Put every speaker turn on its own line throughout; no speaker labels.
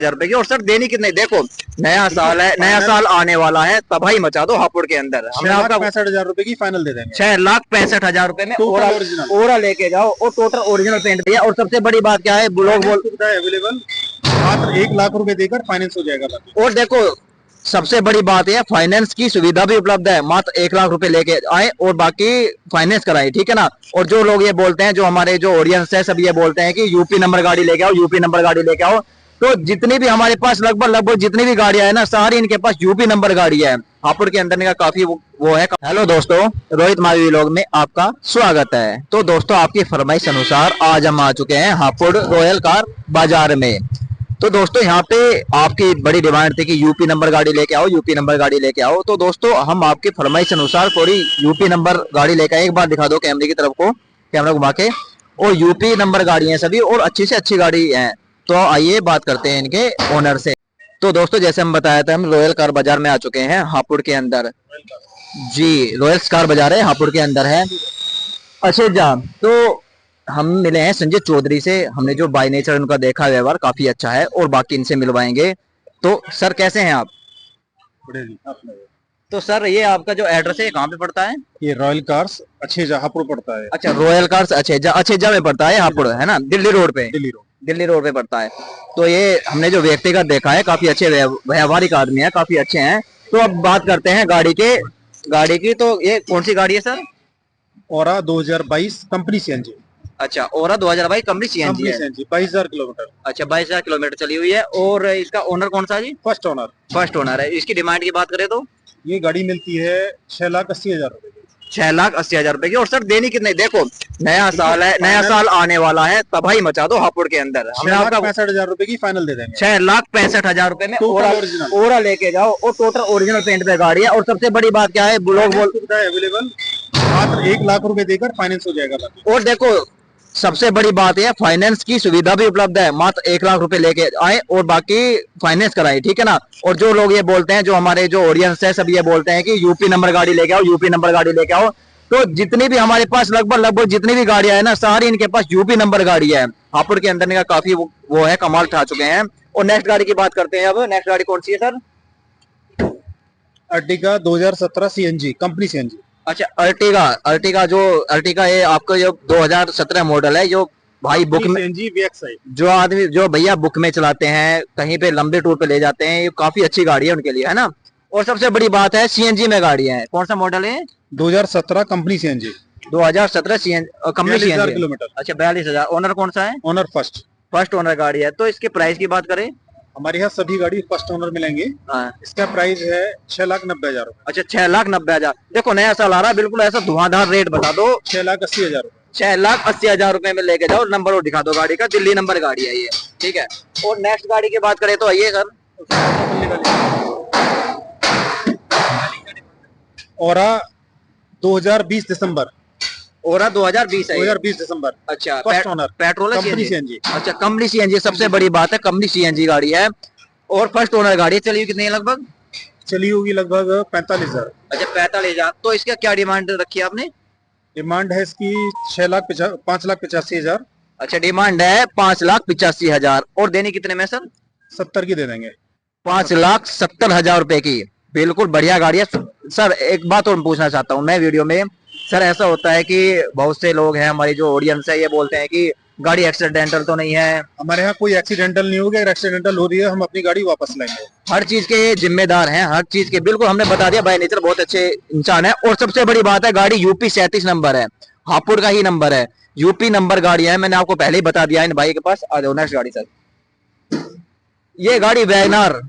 रुपए की। और सर देनी कितने, देखो नया साल है, नया साल आने वाला है, तबाही मचा दो हापुड़ के अंदर। हमने आपका
6,65,000 की फाइनल दे देंगे।
6,65,000 रुपए में
ओरिजिनल
ओरा लेके जाओ और टोटल ओरिजिनल पेंट दिया। और सबसे बड़ी बात क्या है, लोग बोल
अवेलेबल, मात्र 1 लाख रुपए देकर फाइनेंस हो जाएगा।
और देखो सबसे बड़ी बात है, फाइनेंस की सुविधा भी उपलब्ध है। मात्र 1 लाख रुपए लेके आए और बाकी फाइनेंस कराए, ठीक है ना। और जो लोग ये बोलते हैं, जो हमारे जो ऑडियंस है, सब ये बोलते हैं कि यूपी नंबर गाड़ी लेके आओ, यूपी नंबर गाड़ी लेके आओ। तो जितनी भी हमारे पास लगभग जितनी भी गाड़ियां है ना, सारी इनके पास यूपी नंबर गाड़ी है। हापुड़ के अंदर का काफी वो है। हेलो दोस्तों, रोहित मावी व्लॉग में आपका स्वागत है। तो दोस्तों, आपकी फरमाइश अनुसार आज हम आ चुके हैं हापुड़ रॉयल कार बाजार में। तो दोस्तों, यहाँ पे आपकी बड़ी डिमांड थी कि यूपी नंबर गाड़ी लेके आओ, यूपी नंबर गाड़ी लेके आओ। तो दोस्तों, हम आपकी फरमाइश अनुसार थोड़ी यूपी नंबर गाड़ी लेके आए। एक बार दिखा दो कैमरे की तरफ को, कैमरा घुमा के। और यूपी नंबर गाड़ी है सभी, और अच्छी से अच्छी गाड़ी है। तो आइए बात करते हैं इनके ओनर से। तो दोस्तों, जैसे हम बताया था, हम रॉयल कार बाजार में आ चुके हैं हापुड़ के अंदर। जी, रॉयल कार बाजार है, हापुड़ के अंदर है। अच्छा जा, तो हम मिले हैं संजय चौधरी से। हमने जो बाय नेचर उनका देखा व्यवहार काफी अच्छा है, और बाकी इनसे मिलवाएंगे। तो सर कैसे हैं आप? तो सर, ये आपका जो एड्रेस है कहाँ पे पड़ता है?
ये रॉयल कार्स अछेजा हापुड़ पड़ता है।
अच्छा, रॉयल कार्स अछेजा में पड़ता है हापुड़, है ना, दिल्ली रोड पे। दिल्ली रोड पे पड़ता है। तो ये हमने जो व्यक्तिगत देखा है, काफी अच्छे व्यवहारिक आदमी है, काफी अच्छे हैं। तो अब बात करते हैं गाड़ी की। तो ये कौन सी गाड़ी है सर?
ओरा 2022 कंपनी सीएनजी।
अच्छा, ओरा 2022 कंपनी सीएनजी है।
22,000 किलोमीटर।
अच्छा, 22,000 किलोमीटर चली हुई है। और इसका ओनर कौन सा जी?
First owner.
फर्स्ट ओनर है। इसकी डिमांड की बात करें तो
ये गाड़ी मिलती है 6,80,000 रुपए की।
6,80,000 रुपए की। और सर देनी कितने, देखो नया साल है, नया साल आने वाला है, तबाही मचा दो हापुड़ के अंदर। हमने आपका
6,65,000 रुपए की फाइनल दे देंगे।
6,65,000 रुपए में ओरा लेके जाओ और टोटल ओरिजिनल पेंट पे गाड़ी है। और सबसे बड़ी बात क्या है, लोग
अवेलेबल, मात्र 1 लाख रुपए देकर फाइनेंस हो जाएगा।
और देखो सबसे बड़ी बात है, फाइनेंस की सुविधा भी उपलब्ध है। मात्र 1 लाख रुपए लेके आए और बाकी फाइनेंस कराए, ठीक है ना। और जो लोग ये बोलते हैं, जो हमारे जो ऑडियंस है, सब ये बोलते हैं कि यूपी नंबर गाड़ी लेके आओ, यूपी नंबर गाड़ी लेके आओ। तो जितनी भी हमारे पास लगभग जितनी भी गाड़ियां है ना, सारी इनके पास यूपी नंबर गाड़ी है। हापुड़ के अंदर का काफी वो है, कमाल उठा चुके हैं। और नेक्स्ट गाड़ी की बात करते हैं। अब नेक्स्ट गाड़ी कौन सी है sir?
Ertiga 2017 CNG company CNG.
अच्छा, अर्टिगा ये आपका जो 2017 मॉडल है, जो भाई बुक में जो आदमी, जो भैया बुक में चलाते हैं, कहीं पे लंबे टूर पे ले जाते हैं, ये काफी अच्छी गाड़ी है उनके लिए, है ना। और सबसे बड़ी बात है, सीएनजी में गाड़ी है। कौन सा मॉडल है?
2017 company CNG.
2017 CNG company CNG
kilometre.
अच्छा, 42,000। ओनर कौन सा है?
ओनर फर्स्ट
ओनर गाड़ी है। तो इसके प्राइस की बात करें,
हमारे यहाँ सभी गाड़ी फर्स्ट ओनर मिलेंगे। इसका प्राइस है 6,90,000।
अच्छा, 6,90,000। देखो नया साल आ रहा है, बिल्कुल ऐसा धुआंधार रेट बता दो।
6,80,000।
6,80,000 रुपए में लेके जाओ। नंबर और दिखा दो गाड़ी का, दिल्ली नंबर गाड़ी है ये, ठीक है। और नेक्स्ट गाड़ी की बात करें तो आइए सर।
ओरा 2020 दिसंबर।
ओरा 2020 है।
2020 दिसंबर।
अच्छा,
फर्स्ट ओनर,
पेट्रोल है,
कंपनी सीएनजी।
अच्छा, कंपनी सीएनजी, सबसे बड़ी बात है, कंपनी सीएनजी गाड़ी है। और फर्स्ट ओनर गाड़ी है। चलिए कितनी है लगभग?
चली होगी लगभग 45,000।
अच्छा, 45,000। तो इसका क्या डिमांड रखी है आपने?
डिमांड है इसकी 5,85,000।
अच्छा, डिमांड है 5,85,000। और देनी कितने में सर?
70 की दे देंगे।
5,70,000 रुपए की। बिल्कुल बढ़िया गाड़ी है सर। एक बात और पूछना चाहता हूँ मैं वीडियो में। सर ऐसा होता है कि बहुत से लोग हैं, हमारी जो ऑडियंस है, ये बोलते हैं कि गाड़ी एक्सीडेंटल तो नहीं है।
हमारे यहाँ कोई एक्सीडेंटल नहीं होगा। अगर एक्सीडेंटल हो रही है, हम अपनी गाड़ी वापस लाएंगे।
हर चीज के जिम्मेदार हैं, हर चीज के। बिल्कुल हमने बता दिया, बाय नेचर बहुत अच्छे इंसान है। और सबसे बड़ी बात है, गाड़ी यूपी 37 नंबर है, हापुड़ का ही नंबर है, यूपी नंबर गाड़ी है। मैंने आपको पहले ही बता दिया इन भाई के पास। आ जाओ नेक्स्ट गाड़ी सर। ये गाड़ी वैगनार,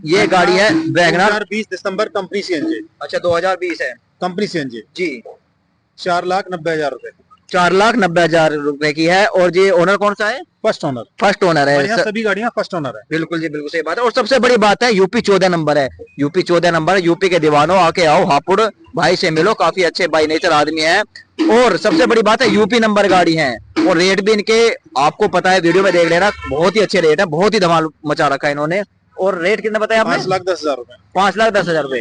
ये गाड़ी है वैगनार
2020 दिसंबर कंपनी सीएनजी।
अच्छा, 2020 है,
कंपनी सीएनजी
जी।
4,90,000 रुपए।
4,90,000 रुपए की है। और जी ओनर कौन सा है?
First owner.
फर्स्ट ओनर है।
सभी गाड़ियां फर्स्ट ओनर है।
बिल्कुल जी, बिल्कुल सही बात है। और सबसे बड़ी बात है, यूपी 14 नंबर है। यूपी 14 नंबर, यूपी के दीवानों आके आओ हापुड़, भाई से मिलो, काफी अच्छे बाई नेचर आदमी है। और सबसे बड़ी बात है, यूपी नंबर गाड़ी है। और रेट भी इनके आपको पता है, वीडियो में देख लेना, बहुत ही अच्छे रेट है, बहुत ही धमाल मचा रखा है इन्होंने। और रेट कितना बताया आपने?
5,10,000 रुपए।
5,10,000 रुपए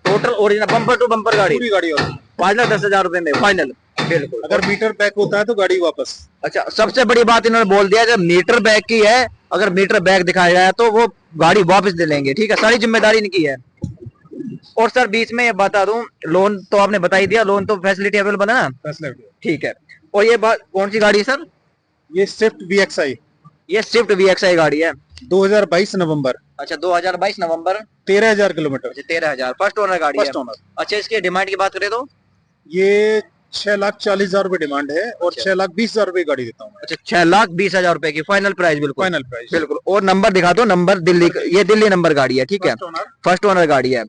total original
bumper to bumper गाड़ी।
पूरी गाड़ी
5,10,000 रुपए में फाइनल। बिल्कुल।
अगर मीटर बैक होता है तो गाड़ी वापस।
अच्छा, सबसे बड़ी बात इन्होंने बोल दिया, जब मीटर बैग की है, अगर मीटर बैग दिखाया जाए तो वो गाड़ी वापस दे लेंगे, ठीक है, सारी जिम्मेदारी इनकी है। और सर बीच में ये बता दूं, लोन तो आपने बता ही दिया, लोन तो फैसिलिटी अवेलेबल है ना?
फैसिलिटी।
ठीक है। और ये बात कौन सी गाड़ी है सर?
ये स्विफ्ट VXI
ये स्विफ्ट VXI गाड़ी है।
2022 नवंबर।
अच्छा, 2022 नवंबर।
13,000 किलोमीटर।
अच्छा, 13,000 फर्स्ट ओनर गाड़ी है।
First owner.
अच्छा, इसके डिमांड की बात करें तो?
ये 6,40,000 रुपए डिमांड है और
अच्छा।
6,20,000 रुपए गाड़ी देता हूँ।
अच्छा, 6,20,000 रुपए की फाइनल प्राइस? बिल्कुल
फाइनल प्राइस।
बिल्कुल। और नंबर दिखा दो, नंबर दिल्ली, ये दिल्ली नंबर गाड़ी है, ठीक है, फर्स्ट ओनर गाड़ी है।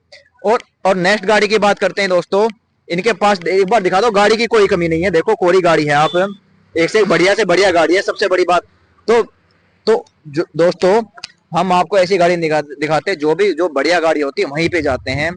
और नेक्स्ट गाड़ी की बात करते हैं दोस्तों, इनके पास एक बार दिखा दो, गाड़ी की कोई कमी नहीं है, देखो कोरी गाड़ी है, आप एक से बढ़िया गाड़ी है। सबसे बड़ी बात तो दोस्तों, हम आपको ऐसी गाड़ी दिखाते हैं, जो बढ़िया गाड़ी होती है वहीं पे जाते हैं।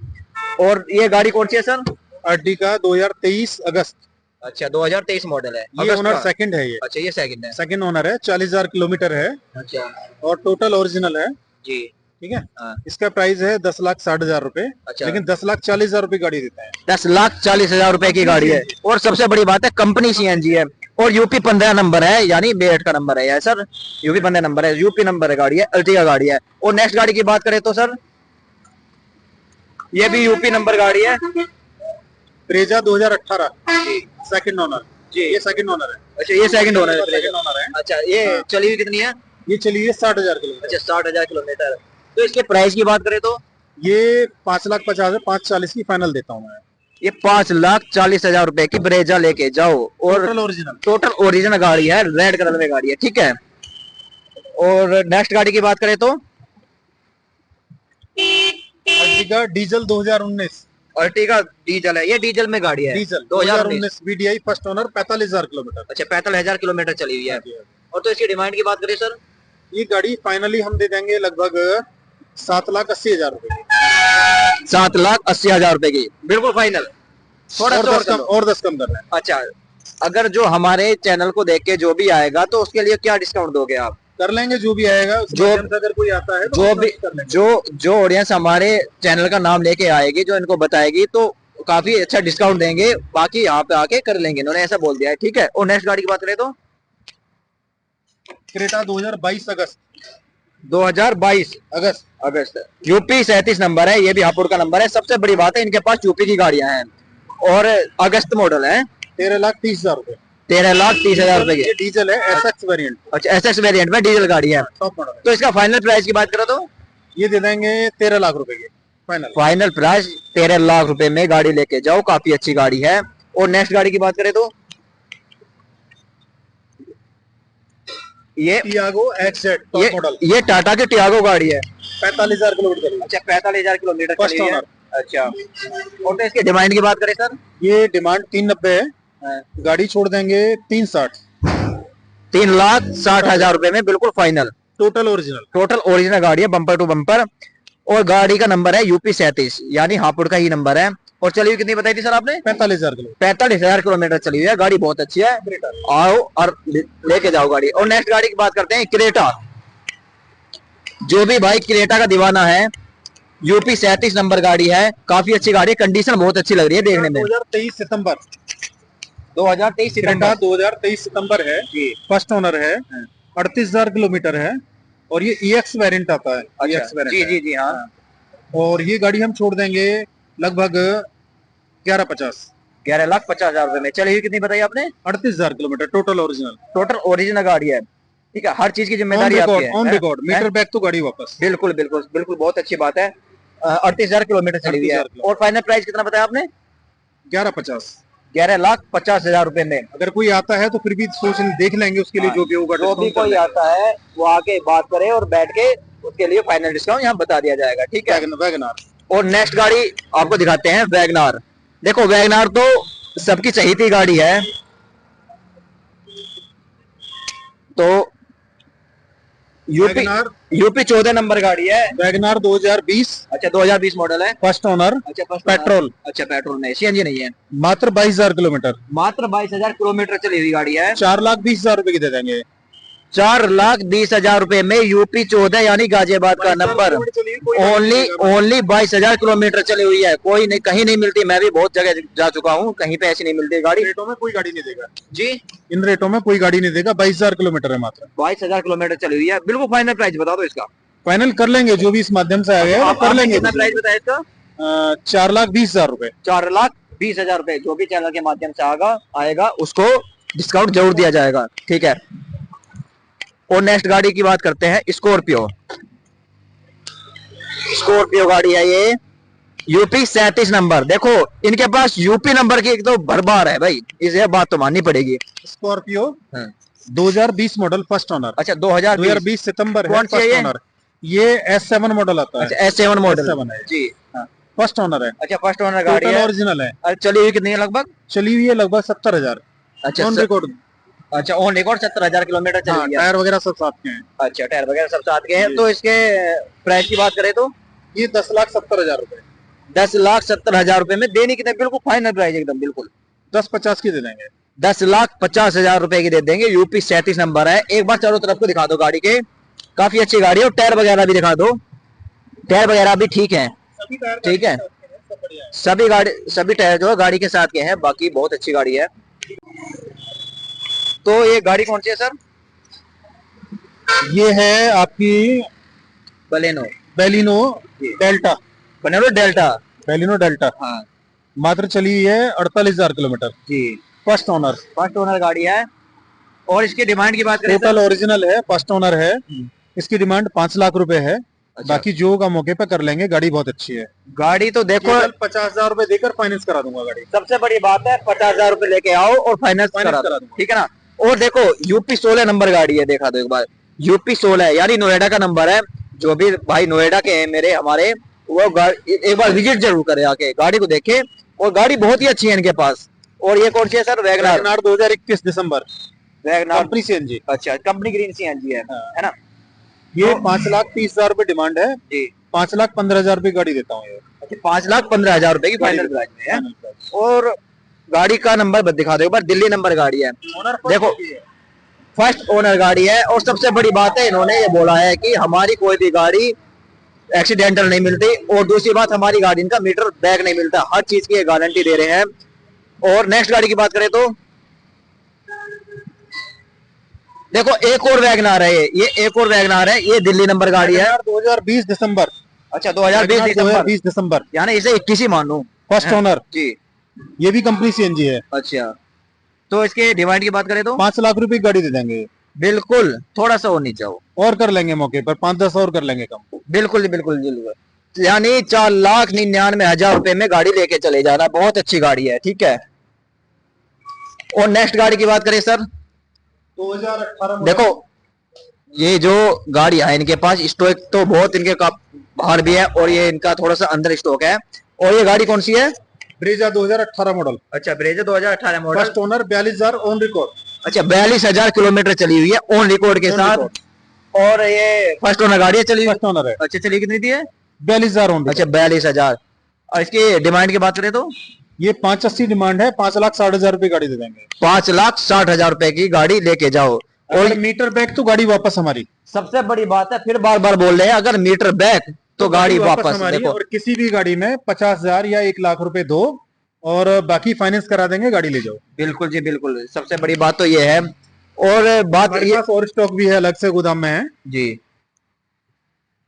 और ये गाड़ी कौन सी है सर?
अर्टिगा 2023 अगस्त।
अच्छा, 2023 मॉडल है।
ये ओनर सेकंड है। ये
अच्छा, ये सेकंड है।
सेकंड ओनर है, 40,000 किलोमीटर है।
अच्छा।
और टोटल ओरिजिनल है
जी।
ठीक है।
हाँ।
इसका प्राइस है 10,60,000 रुपए।
अच्छा।
लेकिन 10,40,000 रुपए गाड़ी देते हैं।
10,40,000 रुपए की गाड़ी है। और सबसे बड़ी बात है, कंपनी CNG है और यूपी 15 नंबर है, यानी मेरठ का नंबर है सर, यूपी 15 नंबर है, यूपी नंबर है गाड़ी है, अर्टिगा गाड़ी है। और नेक्स्ट गाड़ी की बात करें तो सर, ये भी यूपी नंबर गाड़ी है,
ब्रेजा 2018 सेकंड ओनर।
जी।
ये सेकंड ओनर है।
अच्छा, ये सेकंड ओनर है।
सेकंड ओनर है।
अच्छा, ये चली हुई कितनी है?
ये चली है 60,000 किलोमीटर।
अच्छा, 60,000 किलोमीटर। तो इसके प्राइस की बात करें तो?
ये 5,50,000 5,40 की फाइनल देता हूँ मैं।
ये 5,40,000 रुपए की ब्रेजा लेके जाओ। और टोटल ओरिजिनल गाड़ी है, रेड कलर में गाड़ी है, ठीक है। और नेक्स्ट गाड़ी की बात करें तो?
Ertiga diesel 2019।
अर्टिगा डीजल है, ये डीजल में गाड़ी है,
diesel 2019 VDI first owner 45,000 kilometre.
अच्छा, 45,000 किलोमीटर चली हुई है। और तो इसकी डिमांड की बात करें सर?
ये गाड़ी फाइनली हम दे देंगे लगभग 7,80,000 रुपए की।
7,80,000 रुपए की बिल्कुल फाइनल। थोड़ा
और 10 कम करना है।
अच्छा, अगर जो हमारे चैनल को देख के जो भी आएगा तो उसके लिए क्या डिस्काउंट दोगे आप?
कर लेंगे जो भी आएगा।
जो
अगर कोई आता है तो
जो भी जो ऑडियंस हमारे चैनल का नाम लेके आएगी, जो इनको बताएगी, तो काफी अच्छा डिस्काउंट देंगे। बाकी यहाँ पे आके कर लेंगे, इन्होंने ऐसा बोल दिया है, ठीक है। और नेक्स्ट गाड़ी की बात करें तो?
क्रेटा 2022 अगस्त।
2022 अगस्त यूपी 37 नंबर है, ये भी हापुड़ का नंबर है। सबसे बड़ी बात है, इनके पास यूपी की गाड़ियां हैं और अगस्त मॉडल है।
13,30,000 रुपए।
13,30,000 रुपए की
डीजल है, SX वेरिएंट।
अच्छा, SX वेरिएंट में डीजल गाड़ी है।
Top model.
तो इसका फाइनल प्राइस की बात करो तो?
ये दे देंगे 13 लाख रुपए की
फाइनल प्राइस 13 लाख रुपए में गाड़ी लेके जाओ, काफी अच्छी गाड़ी है। और नेक्स्ट गाड़ी की बात करें तो? ये
टियागो XZ टॉप मॉडल।
ये टाटा की टियागो गाड़ी है।
45,000 किलोमीटर।
अच्छा, 45,000 किलोमीटर चली है। अच्छा। और तो इसके डिमांड की बात करें सर?
ये डिमांड 390 है। गाड़ी छोड़ देंगे 360।
3,60,000 रुपए में बिल्कुल फाइनल।
टोटल ओरिजिनल
गाड़ी है, बम्पर टू बम्पर। और गाड़ी का नंबर है यूपी 37, यानी हापुड़ का ही नंबर है। और चली हुई कितनी बताई थी सर आपने? 45,000 किलोमीटर चली हुई है। गाड़ी बहुत अच्छी है, आओ और लेके जाओ गाड़ी। और नेक्स्ट गाड़ी की बात करते हैं, क्रेटा। जो भी भाई क्रेटा का दीवाना है, यूपी 37 नंबर गाड़ी है, काफी अच्छी गाड़ी है, कंडीशन बहुत अच्छी लग रही है देखने में।
2023 सितंबर
2023
सितंबर है। फर्स्ट ओनर है, 38,000 किलोमीटर है। और ये EX वेरिएंट आता है।
अच्छा, जी हाँ।
और ये गाड़ी हम छोड़ देंगे लगभग
11,50,000 रुपए में। चली हुई कितनी बताई आपने?
38,000 किलोमीटर। टोटल
ओरिजिनल गाड़ी है, ठीक है। हर चीज की जिम्मेदारी आपकी है।
ऑन रिकॉर्ड, मीटर बैक तो गाड़ी वापस।
बिल्कुल बिल्कुल बिल्कुल, बहुत अच्छी बात है। 38,000 किलोमीटर चली हुई है। और फाइनल प्राइस कितना बताया आपने? 11,50,000 रुपए में।
अगर कोई आता है तो फिर भी सोच देख लेंगे, उसके लिए जो भी होगा।
जो भी कोई आता है वो आके बात करे और बैठ के उसके लिए फाइनल डिस्काउंट यहाँ बता दिया जाएगा, ठीक है।
वैगनार।
और नेक्स्ट गाड़ी आपको दिखाते हैं, वैगनार। देखो, वैगनार तो सबकी चहीती गाड़ी है। तो यूपी 14 नंबर गाड़ी है,
वैगनार 2020।
अच्छा, 2020 मॉडल है,
फर्स्ट ओनर।
अच्छा,
पेट्रोल।
अच्छा, पेट्रोल में, CNG नहीं है।
मात्र 22,000 किलोमीटर।
मात्र 22,000 किलोमीटर चली हुई गाड़ी है।
4,20,000 रुपए की दे देंगे।
4,20,000 रुपए में यूपी 14 यानी गाजियाबाद का नंबर। ओनली 22,000 किलोमीटर चली हुई है। कोई नहीं, कहीं नहीं मिलती। मैं भी बहुत जगह जा चुका हूँ, कहीं पे ऐसी नहीं मिलती गाड़ी।
रेटों में कोई गाड़ी नहीं देगा
जी,
इन रेटों में कोई गाड़ी नहीं देगा। 22,000 किलोमीटर है मात्र।
22,000 किलोमीटर चली हुई है। बिल्कुल फाइनल प्राइस बता दो इसका।
फाइनल कर लेंगे, जो भी इस माध्यम से आ गया
आप
कर लेंगे।
कितना प्राइस बताया इसका?
4,20,000 रुपए।
4,20,000 रुपए। जो भी चैनल के माध्यम से आएगा उसको डिस्काउंट जरूर दिया जाएगा, ठीक है। और नेक्स्ट गाड़ी की बात करते हैं, स्कॉर्पियो। स्कॉर्पियो गाड़ी है ये, यूपी 37 नंबर। देखो इनके पास यूपी नंबर की एक तो भरमार है भाई, इसे बात तो माननी पड़ेगी।
Scorpio 2020 model, first owner.
अच्छा, 2020
सितंबर है।
कौन सी है
फर्स्ट ओनर ये S7 मॉडल आता है।
अच्छा, S7 मॉडल
S7 है
जी।
फर्स्ट ओनर है।
अच्छा, फर्स्ट ओनर गाड़ी है,
ओरिजिनल है।
और चली हुई कितनी है लगभग?
चली हुई है लगभग 70,000
अच्छा,
ऑन रिकॉर्ड।
अच्छा, ऑन रिकॉर्ड 70,000 किलोमीटर चली हुई है।
टायर वगैरह सब साथ के हैं।
अच्छा, टायर वगैरह सब साथ के हैं। तो इसके प्राइस की बात करें तो
ये 10,70,000 रुपए।
10,70,000 रुपए में देनी कितने? बिल्कुल फाइनल प्राइस एकदम बिल्कुल
10,50 की दे देंगे।
10,50,000 रुपए की दे देंगे। यूपी 37 नंबर है। एक बार चारों तरफ को दिखा दो गाड़ी के, काफी अच्छी गाड़ी है। और टायर वगैरह भी दिखा दो, टायर वगैरह भी ठीक है, ठीक है। सभी टायर जो है गाड़ी के साथ के हैं। बाकी बहुत अच्छी गाड़ी है। तो ये गाड़ी कौन सी है सर?
ये है आपकी
Baleno,
Baleno Delta.
Baleno Delta.
Baleno Delta
हाँ
मात्र चली हुई है 48,000 किलोमीटर।
जी,
फर्स्ट ओनर।
फर्स्ट ओनर गाड़ी है। और इसकी डिमांड की बात करें
टोटल ओरिजिनल है, फर्स्ट ओनर है। इसकी डिमांड 5 लाख रुपए है।
अच्छा।
बाकी जो का मौके पे कर लेंगे। गाड़ी बहुत अच्छी है।
गाड़ी तो देखो
50,000 रुपए देकर फाइनेंस करा दूंगा गाड़ी।
सबसे बड़ी बात है, 50,000 रुपए लेके आओ और फाइनेंस करा दो, ठीक है ना। और देखो यूपी 16 नंबर गाड़ी है, देखा दो एक बार। यूपी 16 यानी नोएडा का नंबर है। जो भी भाई नोएडा के हैं मेरे हमारे, वो एक बार विजिट जरूर करे आके, गाड़ी को देखे। और गाड़ी बहुत ही अच्छी है इनके पास। और ये कौन सी है सर? वैगनार
2021 दिसंबर।
WagonR
company CNG.
अच्छा, कंपनी ग्रीन सीएनजी है ना।
ये 5,30,000 रुपए डिमांड है जी। 5,15,000 रुपए गाड़ी देता हूँ ये।
अच्छा, 5,15,000 रुपए की फाइनल प्राइस में है। और गाड़ी का नंबर दिखा दो एक बार, दिल्ली नंबर गाड़ी है। देखो फर्स्ट ओनर गाड़ी है। और सबसे बड़ी बात है, इन्होंने ये बोला है कि हमारी कोई भी गाड़ी एक्सीडेंटल नहीं मिलती। और दूसरी बात, हमारी गाड़ी इनका मीटर बैक नहीं मिलता। हर चीज की गारंटी दे रहे हैं। और नेक्स्ट गाड़ी की बात करें तो देखो एक और वैगनार है। ये एक और वैगनार है। ये दिल्ली नंबर गाड़ी है।
2020 दिसंबर।
अच्छा, 2020
दिसंबर
यानी इसे 21 ही मानू।
फर्स्ट ओनर
जी।
ये भी कंपनी सीएनजी है।
अच्छा, तो इसके डिमांड की बात करें तो
5 लाख रुपए की गाड़ी दे देंगे।
बिल्कुल, थोड़ा सा और नीचे हो
और कर लेंगे मौके पर, 5-10 और कर लेंगे कम।
बिल्कुल बिल्कुल बिल्कुल। यानी 4,99,000 रुपए में गाड़ी लेके चले जाना। बहुत अच्छी गाड़ी है, ठीक है। और नेक्स्ट गाड़ी की बात करें सर,
2018
देखो ये जो गाड़ी है इनके पास स्टॉक तो बहुत इनके बाहर भी है। और ये इनका थोड़ा सा अंदर स्टॉक है। और ये गाड़ी कौन सी है?
Brezza 2018 model.
अच्छा, Brezza 2018 model.
First owner, 42,000 on record.
अच्छा, 42,000 किलोमीटर चली हुई है ऑन रिकॉर्ड के साथ। और ये फर्स्ट ओनर गाड़ी है, चली हुई।
फर्स्ट ओनर है।
अच्छा, चली कितनी थी?
42,000 ऑन।
अच्छा, 42,000। और इसकी डिमांड की बात करें तो
ये 580 डिमांड है। 5,60,000 रुपए गाड़ी दे देंगे।
5,60,000 रुपए की गाड़ी लेके जाओ।
और मीटर बैक तो गाड़ी वापस हमारी।
सबसे बड़ी बात है, फिर बार बार बोल रहे हैं, अगर मीटर बैक तो गाड़ी वापस
हमारी।
देखो।
और किसी भी गाड़ी में 50,000 या 1 लाख रुपए दो और बाकी फाइनेंस करा देंगे, गाड़ी ले जाओ।
बिल्कुल जी बिल्कुल, सबसे बड़ी बात तो ये है। और बात ये
और स्टॉक भी है, अलग से गोदाम में है
जी।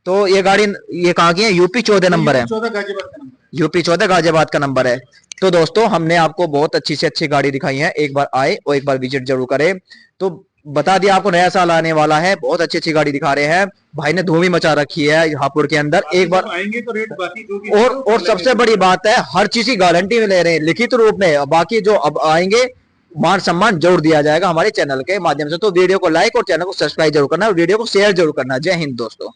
तो ये गाड़ी ये कहाँ की है? यूपी 14 नंबर है।
14 गाजियाबाद का नंबर है।
यूपी 14 गाजियाबाद का नंबर है। तो दोस्तों हमने आपको बहुत अच्छी से अच्छी गाड़ी दिखाई है। एक बार आए और एक बार विजिट जरूर करें। तो बता दिया आपको, नया साल आने वाला है, बहुत अच्छी अच्छी गाड़ी दिखा रहे हैं भाई ने। धूम ही मचा रखी है हापुड़ के अंदर। एक बार
आएंगे तो रेट बाकी जो भी
और सबसे बड़ी बात है, हर चीज की गारंटी में ले रहे हैं, लिखित रूप में। बाकी जो अब आएंगे मान सम्मान जरूर दिया जाएगा हमारे चैनल के माध्यम से। तो वीडियो को लाइक और चैनल को सब्सक्राइब जरूर करना और वीडियो को शेयर जरूर करना। जय हिंद दोस्तों।